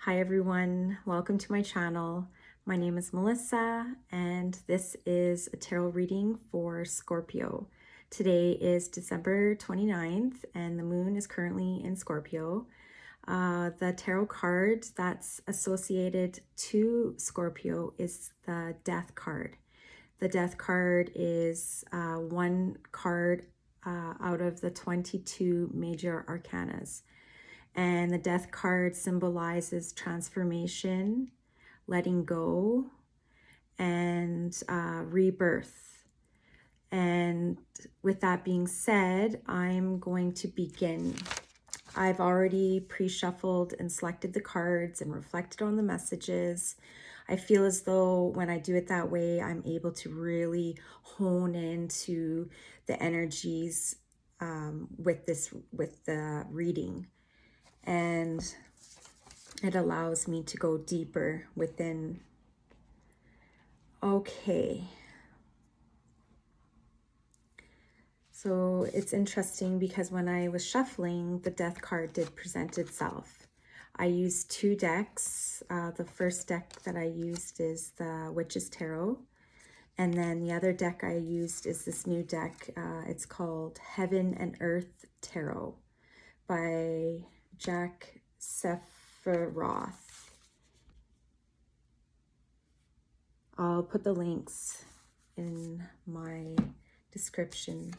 Hi everyone, welcome to my channel. My name is Melissa and this is a tarot reading for Scorpio. Today is December 29th and the moon is currently in Scorpio. The tarot card that's associated to Scorpio is the Death card. The Death card is one card out of the 22 major arcanas. And the Death card symbolizes transformation, letting go, and rebirth. And with that being said, I'm going to begin. I've already pre-shuffled and selected the cards and reflected on the messages. I feel as though when I do it that way, I'm able to really hone into the energies with the reading. And it allows me to go deeper within. Okay. So it's interesting because when I was shuffling, the Death card did present itself. I used two decks. The first deck that I used is the Witch's Tarot. And then the other deck I used is this new deck. It's called Heaven and Earth Tarot by Jack Sephiroth. I'll put the links in my description.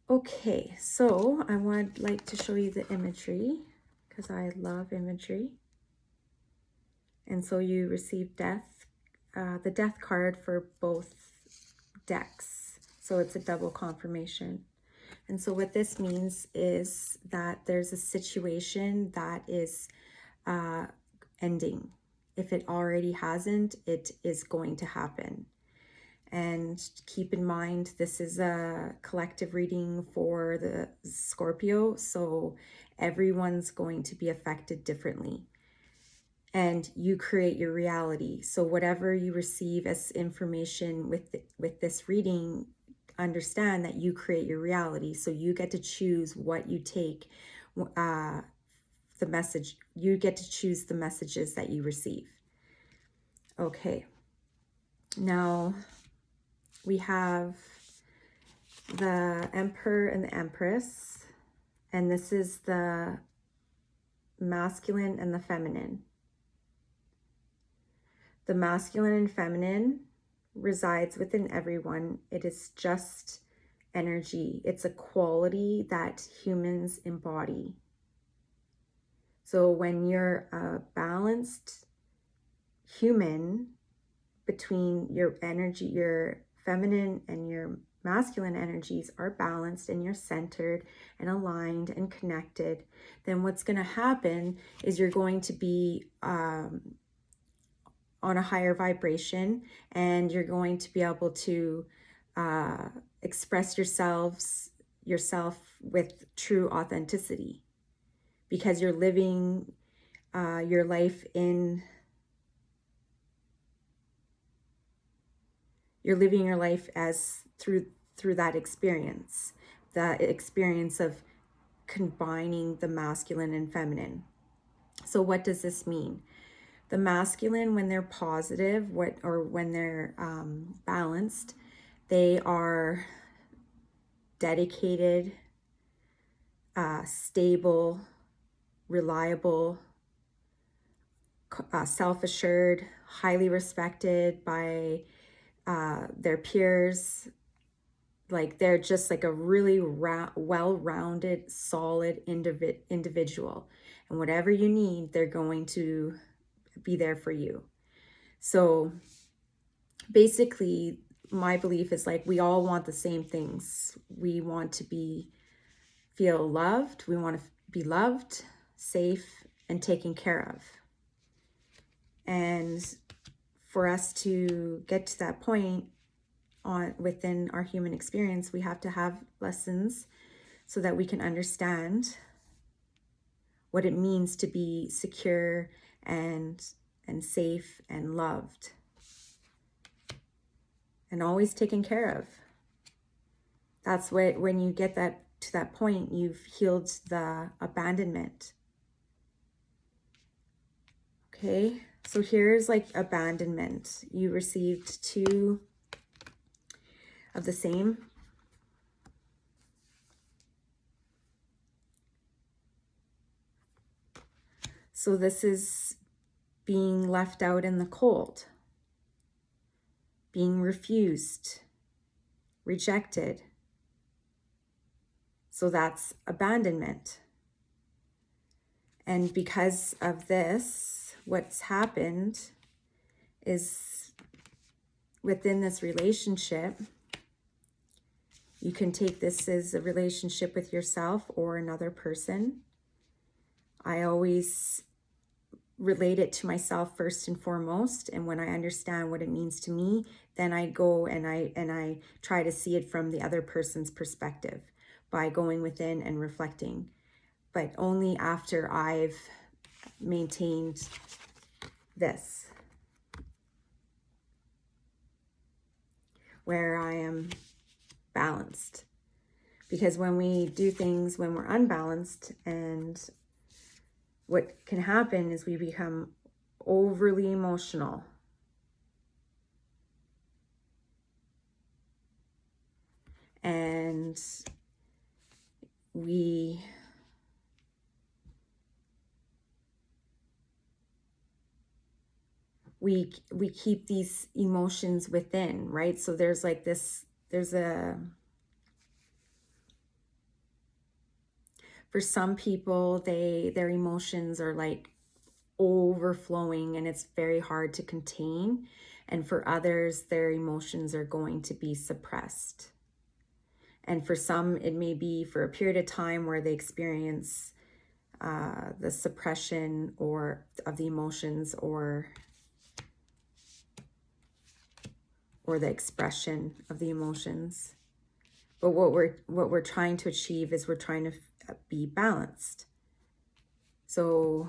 Okay, so I would like to show you the imagery because I love imagery. And so you receive the Death card for both decks. So it's a double confirmation. And so what this means is that there's a situation that is ending. If it already hasn't, it is going to happen. And keep in mind, this is a collective reading for the Scorpio, so everyone's going to be affected differently. And you create your reality. So whatever you receive as information with this reading, understand that you create your reality. So you get to choose what you take, the message, you get to choose the messages that you receive. Okay, now we have the Emperor and the Empress, and this is the masculine and the feminine. The masculine and feminine resides within everyone. It is just energy. It's a quality that humans embody. So when you're a balanced human between your energy, your feminine and your masculine energies are balanced and you're centered and aligned and connected, then what's going to happen is you're going to be on a higher vibration, and you're going to be able to express yourself with true authenticity, because you're living your life as through that experience, the experience of combining the masculine and feminine. So what does this mean? The masculine, when they're positive, when they're balanced, they are dedicated, stable, reliable, self-assured, highly respected by their peers. Like they're just like a really well-rounded, solid individual. And whatever you need, they're going to be there for you. So basically, my belief is like we all want the same things. We want to feel loved. We want to be loved, safe, and taken care of. And for us to get to that point within our human experience, we have to have lessons so that we can understand what it means to be secure and safe and loved and always taken care of. That's when you get to that point, you've healed the abandonment. Okay, so here's like abandonment. You received 2 of the same. So this is being left out in the cold, being refused, rejected. So that's abandonment. And because of this, what's happened is within this relationship, you can take this as a relationship with yourself or another person. I always relate it to myself first and foremost. And when I understand what it means to me, then I go and I try to see it from the other person's perspective by going within and reflecting. But only after I've maintained this, where I am balanced. Because when we do things when we're unbalanced, and what can happen is we become overly emotional. And we keep these emotions within, right? So there's like this, for some people, their emotions are like overflowing and it's very hard to contain. And for others, their emotions are going to be suppressed. And for some, it may be for a period of time where they experience the suppression or of the emotions or the expression of the emotions. But what we're trying to achieve is we're trying to be balanced. So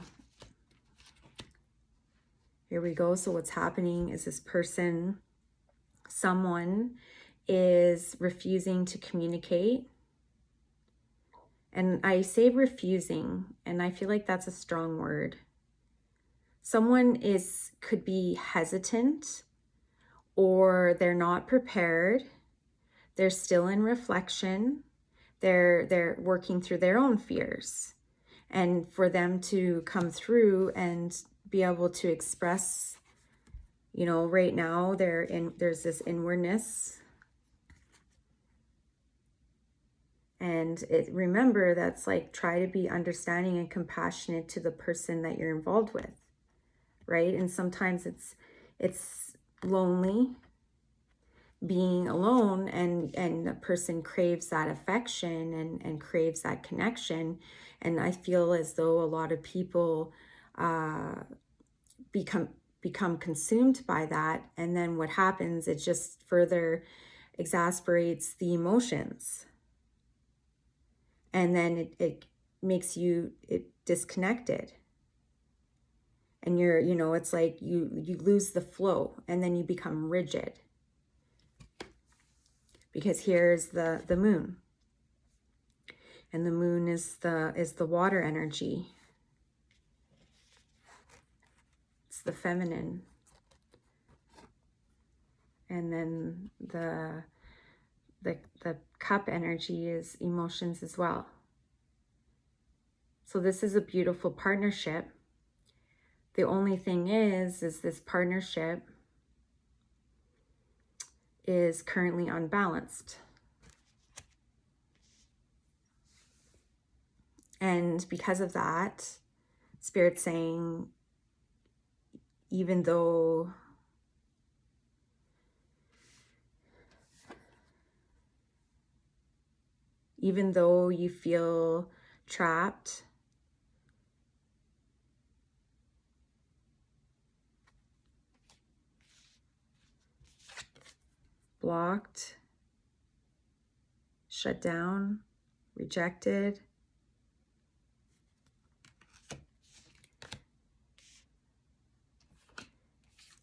here we go. So what's happening is this person, someone is refusing to communicate. And I say refusing, and I feel like that's a strong word. Someone could be hesitant, or they're not prepared. They're still in reflection. They're working through their own fears. And for them to come through and be able to express, right now there's this inwardness. And remember, that's like, try to be understanding and compassionate to the person that you're involved with, right? And sometimes it's lonely being alone, and a person craves that affection and craves that connection. And I feel as though a lot of people become consumed by that. And then what happens, it just further exasperates the emotions. And then it makes you disconnected. And it's like you lose the flow, and then you become rigid. Because here's the moon. And the moon is the water energy. It's the feminine. And then the cup energy is emotions as well. So this is a beautiful partnership. The only thing is this partnership is currently unbalanced. And because of that, Spirit's saying, even though you feel trapped, blocked, shut down, rejected,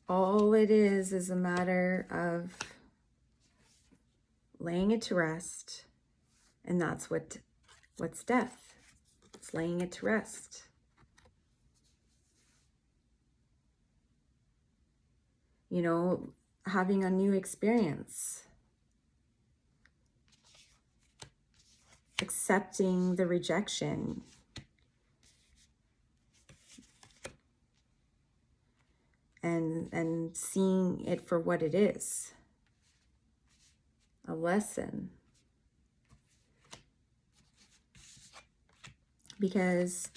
all it is a matter of laying it to rest. And that's what's death. It's laying it to rest. you know, having a new experience, accepting the rejection, and seeing it for what it is, a lesson. Because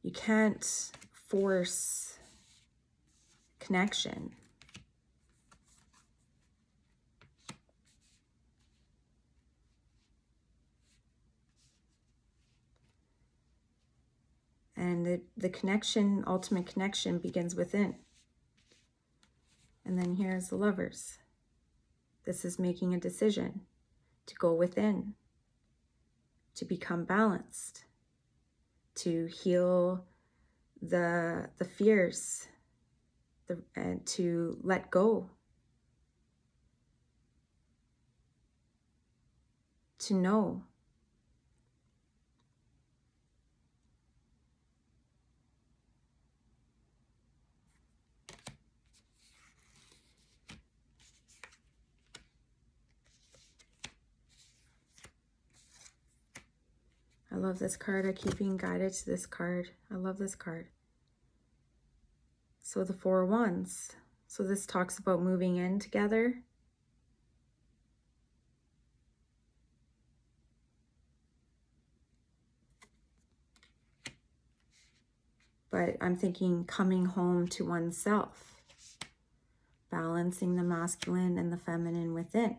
you can't force connection. And the connection, ultimate connection, begins within. And then here's the Lovers. This is making a decision to go within, to become balanced, to heal the fears, and to let go, to know. I love this card. I keep being guided to this card. I love this card. So the Four of Wands. So this talks about moving in together. But I'm thinking coming home to oneself. Balancing the masculine and the feminine within.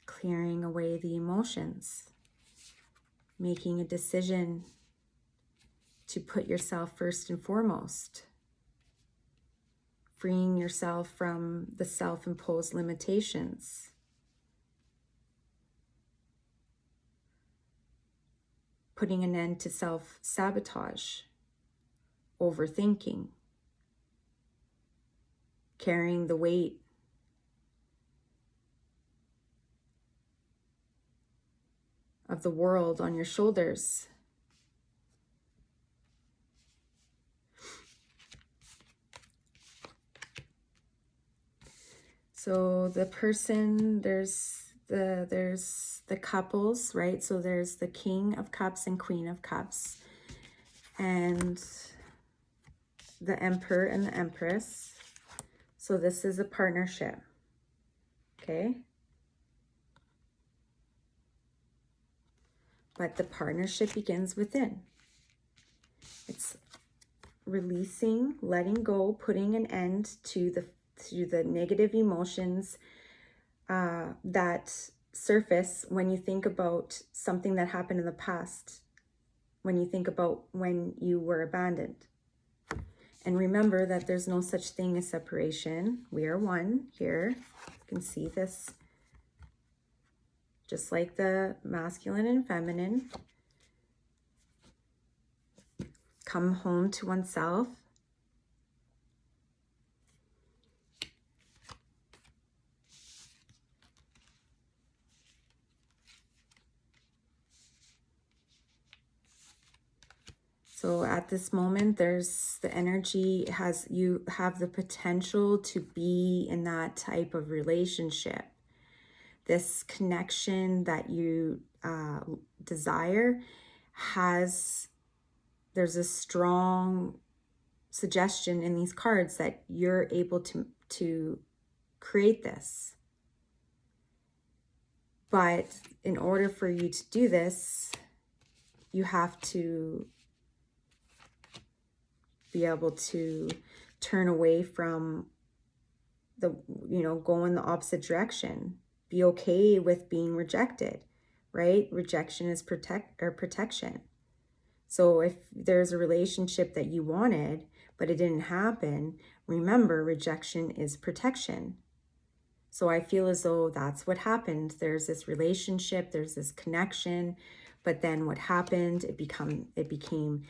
Clearing away the emotions. Making a decision to put yourself first and foremost. Freeing yourself from the self-imposed limitations. Putting an end to self-sabotage. Overthinking. Carrying the weight of the world on your shoulders. So the person, there's the couples, right? So there's the King of Cups and Queen of Cups, and the Emperor and the Empress. So this is a partnership, okay? But the partnership begins within. It's releasing, letting go, putting an end to the negative emotions that surface when you think about something that happened in the past, when you think about when you were abandoned. And remember that there's no such thing as separation. We are one here. You can see this. Just like the masculine and feminine. Come home to oneself. So at this moment, there's the energy you have the potential to be in that type of relationship. This connection that you desire there's a strong suggestion in these cards that you're able to create this. But in order for you to do this, you have to be able to turn away from go in the opposite direction. Be okay with being rejected, right? Rejection is protection. So if there's a relationship that you wanted, but it didn't happen, remember, rejection is protection. So I feel as though that's what happened. There's this relationship, there's this connection, but then what happened, it became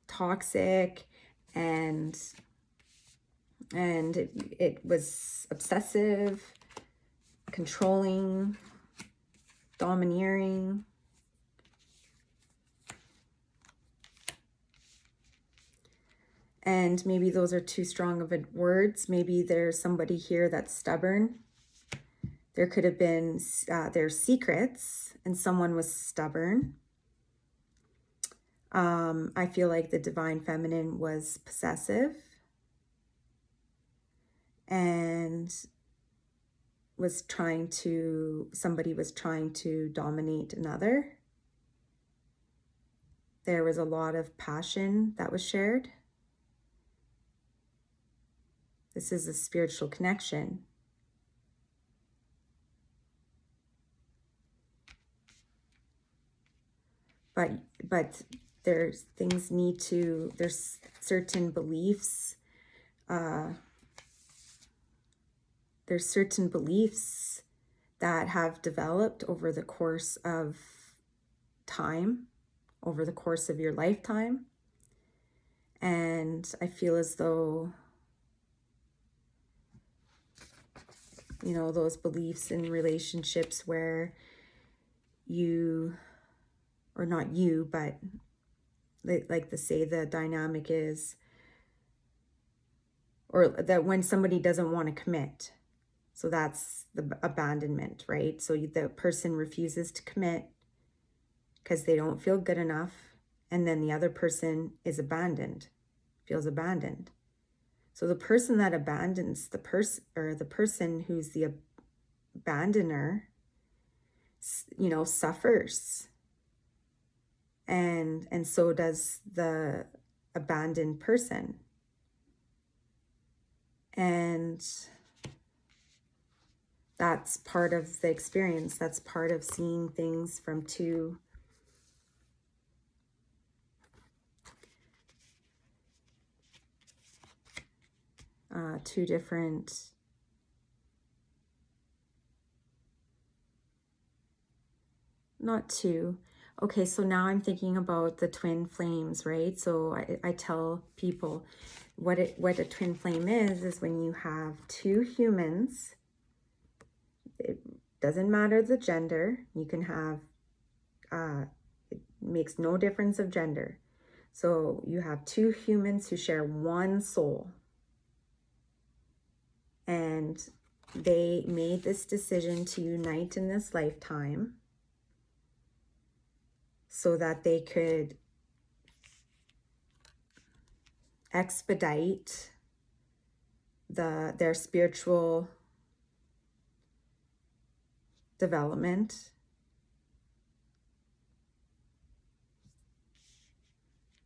toxic, and it was obsessive, controlling, domineering. And maybe those are too strong of words. Maybe there's somebody here that's stubborn. There could have been their secrets and someone was stubborn. I feel like the divine feminine was possessive and somebody was trying to dominate another. There was a lot of passion that was shared. This is a spiritual connection. But there's certain beliefs. There's certain beliefs that have developed over the course of time, over the course of your lifetime. And I feel as though, you know, those beliefs in relationships where or not you, but like to say the dynamic is, or that when somebody doesn't want to commit. So that's the abandonment, right? So the person refuses to commit because they don't feel good enough. And then the other person is feels abandoned. So the person that abandons the person who's the abandoner, you know, suffers. And so does the abandoned person. And that's part of the experience. That's part of seeing things from two different not two. Okay, so now I'm thinking about the twin flames, right? So I tell people what a twin flame is when you have two humans. It doesn't matter the gender. You can have, it makes no difference of gender. So you have two humans who share one soul. And they made this decision to unite in this lifetime so that they could expedite their spiritual development.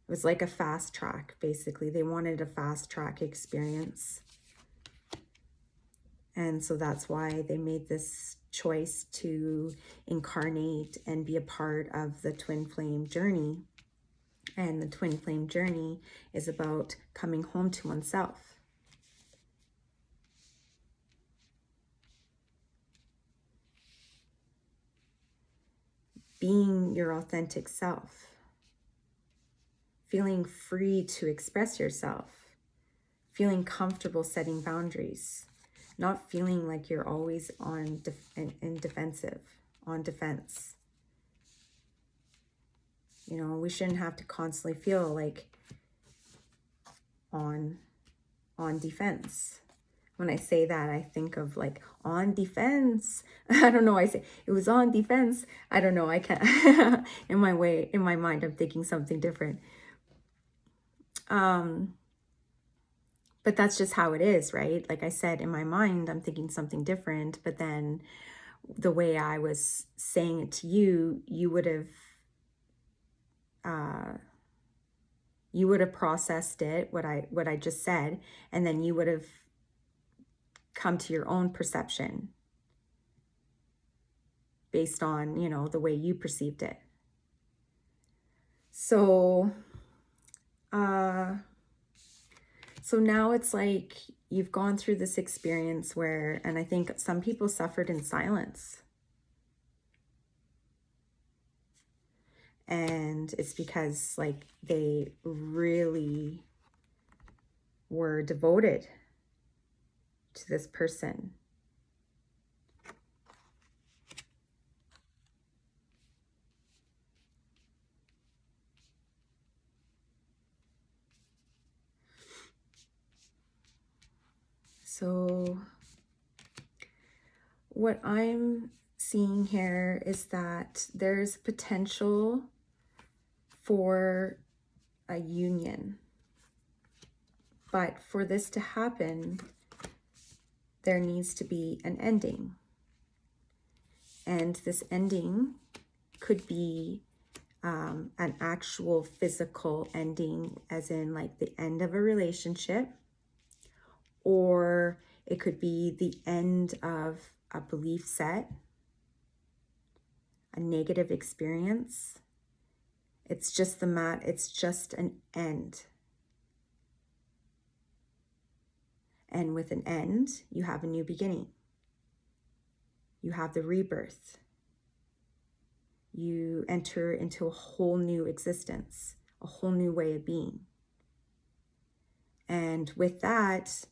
It was like a fast track, basically. They wanted a fast track experience. And so that's why they made this choice to incarnate and be a part of the twin flame journey. And the twin flame journey is about coming home to oneself. Being your authentic self. Feeling free to express yourself. Feeling comfortable setting boundaries. Not feeling like you're always on defense. You know, we shouldn't have to constantly feel like on defense. When I say that, I think of like on defense. I don't know. I say it was on defense. I don't know. I can't. in my mind, I'm thinking something different. But that's just how it is, right? Like I said, in my mind, I'm thinking something different. But then the way I was saying it to you, you would have processed it, what I just said, and then you would have come to your own perception based on, you know, the way you perceived it. So now it's like you've gone through this experience where, and I think some people suffered in silence. And it's because like they really were devoted to this person. So what I'm seeing here is that there's potential for a union. But for this to happen, there needs to be an ending. And this ending could be an actual physical ending, as in like the end of a relationship, or it could be the end of a belief set, a negative experience. It's just it's just an end. And with an end, you have a new beginning. You have the rebirth. You enter into a whole new existence, a whole new way of being. And with that,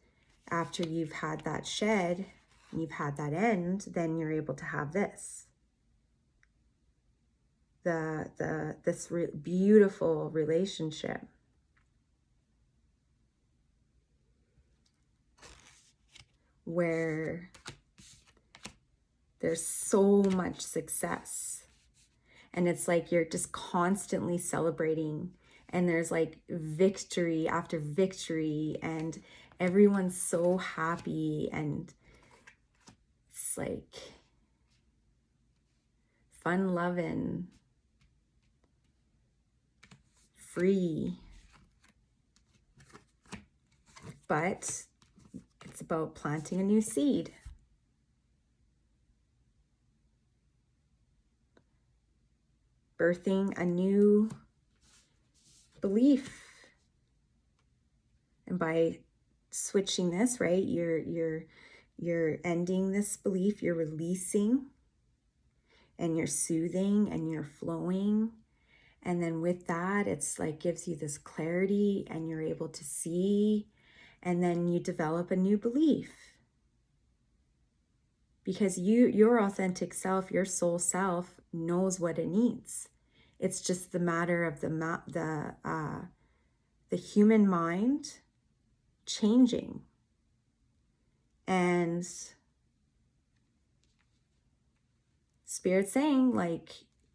after you've had that shed, you've had that end, then you're able to have this. This beautiful relationship. Where there's so much success. And it's like you're just constantly celebrating, and there's like victory after victory, and everyone's so happy, and it's like fun loving, free. But it's about planting a new seed. Birthing a new belief. And by switching this, right, you're ending this belief, you're releasing, and you're soothing, and you're flowing. And then with that, it's like gives you this clarity, and you're able to see, and then you develop a new belief. Because your authentic self, your soul self, knows what it needs. It's just the matter of the human mind changing. And Spirit saying, like,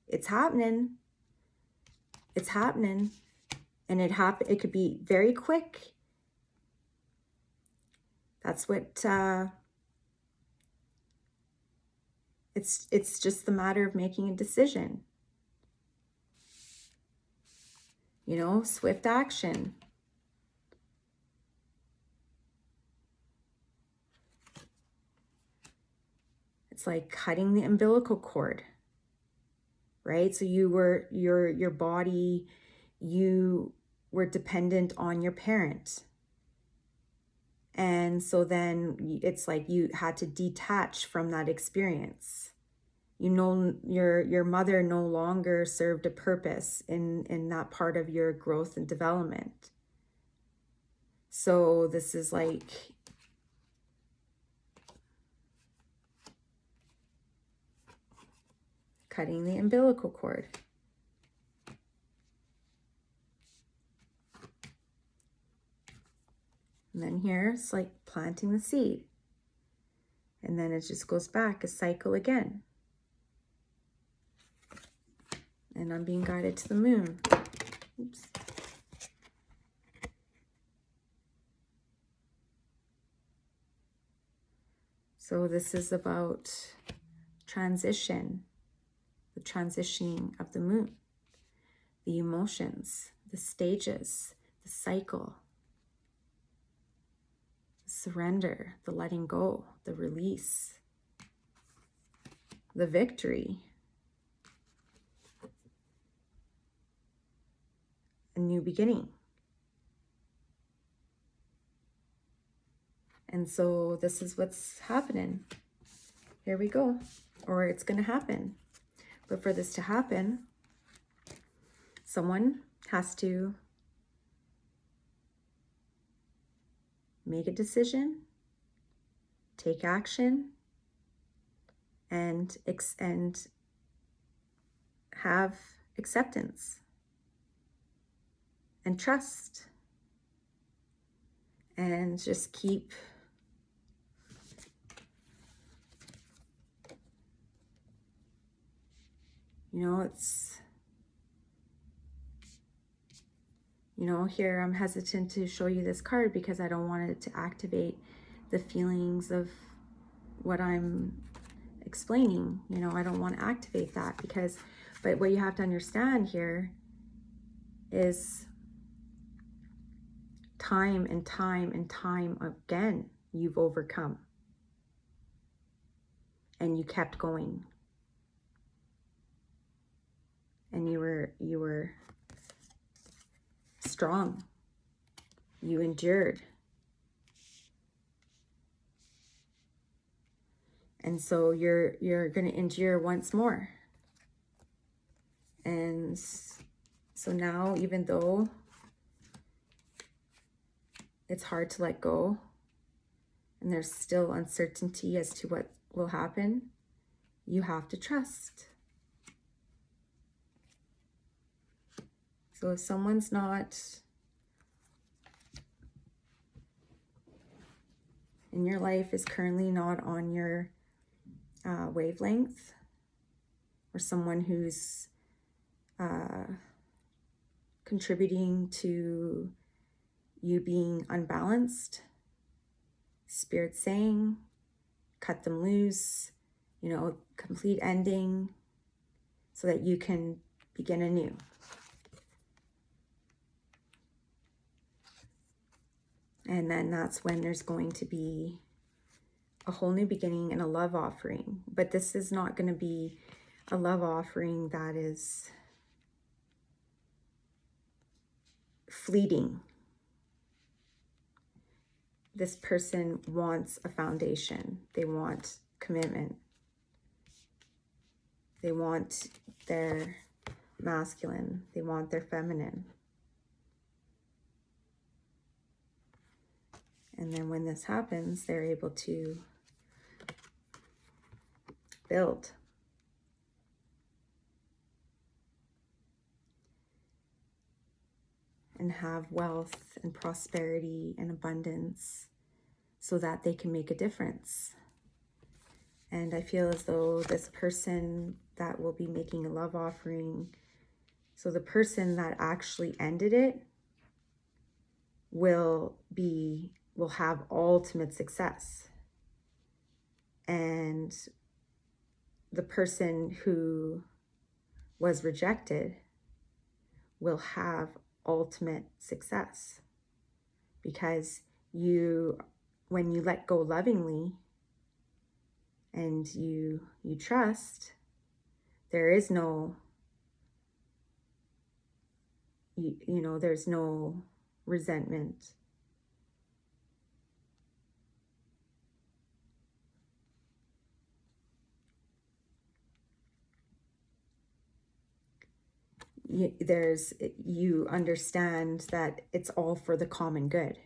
it's happening. It's happening. And it could be very quick. That's what it's just the matter of making a decision. You know, swift action. It's like cutting the umbilical cord, right? So you were, your body, you were dependent on your parent. And so then it's like you had to detach from that experience. You know, your mother no longer served a purpose in that part of your growth and development. So this is like cutting the umbilical cord. And then here it's like planting the seed. And then it just goes back, a cycle again. And I'm being guided to the moon. Oops. So this is about transition, the transitioning of the moon, the emotions, the stages, the cycle, the surrender, the letting go, the release, the victory, a new beginning. And so this is what's happening. Here we go. Or it's going to happen. But for this to happen, someone has to make a decision, take action, and have acceptance and trust. And just keep You know, it's, you know, here I'm hesitant to show you this card because I don't want it to activate the feelings of what I'm explaining. You know, I don't want to activate that because, but what you have to understand here is time and time and time again, you've overcome and you kept going. And you were strong. You endured. And so you're going to endure once more. And so now, even though it's hard to let go and there's still uncertainty as to what will happen, you have to trust. So if someone's not in your life, is currently not on your wavelength, or someone who's contributing to you being unbalanced, Spirit saying, cut them loose, you know, complete ending so that you can begin anew. And then that's when there's going to be a whole new beginning and a love offering. But this is not going to be a love offering that is fleeting. This person wants a foundation. They want commitment. They want their masculine. They want their feminine. And then when this happens, they're able to build. And have wealth and prosperity and abundance so that they can make a difference. And I feel as though this person that will be making a love offering, so the person that actually ended it will have ultimate success. And the person who was rejected will have ultimate success, because when you let go lovingly and you trust, there is no there's no resentment. You understand that it's all for the common good.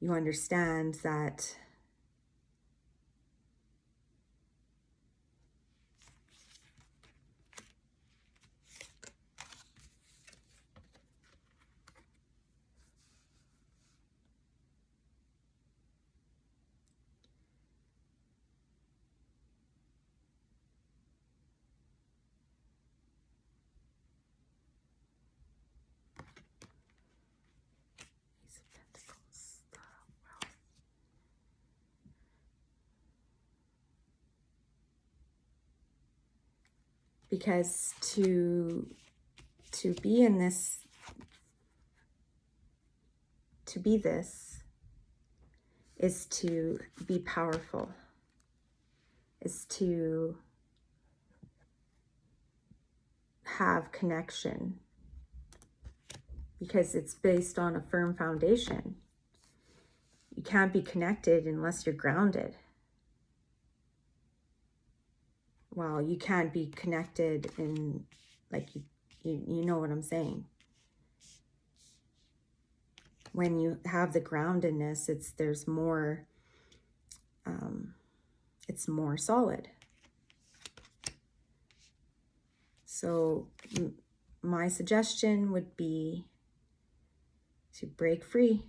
You understand that because to be in this, to be this is to be powerful, is to have connection, because it's based on a firm foundation. You can't be connected unless you're grounded. Well, you can't be connected in, like, you know what I'm saying. When you have the groundedness, it's more solid. So my suggestion would be to break free,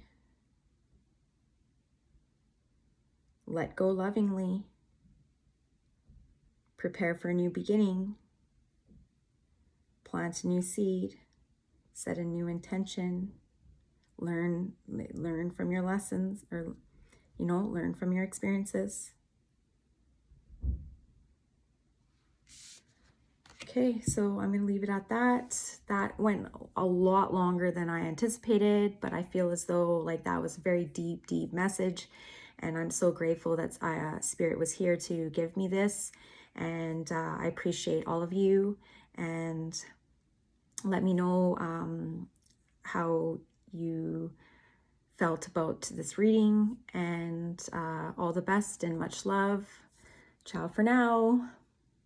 let go lovingly, prepare for a new beginning, plant a new seed, set a new intention, learn from your lessons, or, you know, learn from your experiences. Okay, so I'm gonna leave it at that. That went a lot longer than I anticipated, but I feel as though like that was a very deep, deep message. And I'm so grateful that Spirit was here to give me this. And I appreciate all of you. And let me know how you felt about this reading. And all the best and much love. Ciao for now.